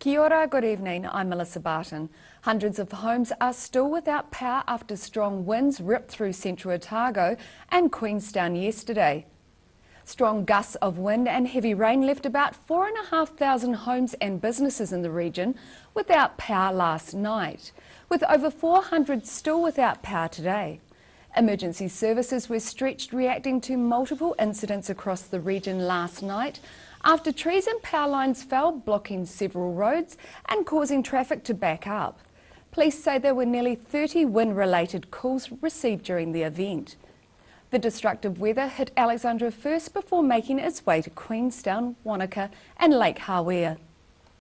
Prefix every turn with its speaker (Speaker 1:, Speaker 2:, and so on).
Speaker 1: Kia ora, good evening. I'm Melissa Barton. Hundreds of homes are still without power after strong winds ripped through central Otago and Queenstown yesterday. Strong gusts of wind and heavy rain left about 4,500 homes and businesses in the region without power last night, with over 400 still without power today. Emergency services were stretched reacting to multiple incidents across the region last night after trees and power lines fell, blocking several roads and causing traffic to back up. Police say there were nearly 30 wind-related calls received during the event. The destructive weather hit Alexandra first before making its way to Queenstown, Wanaka and Lake Hawea.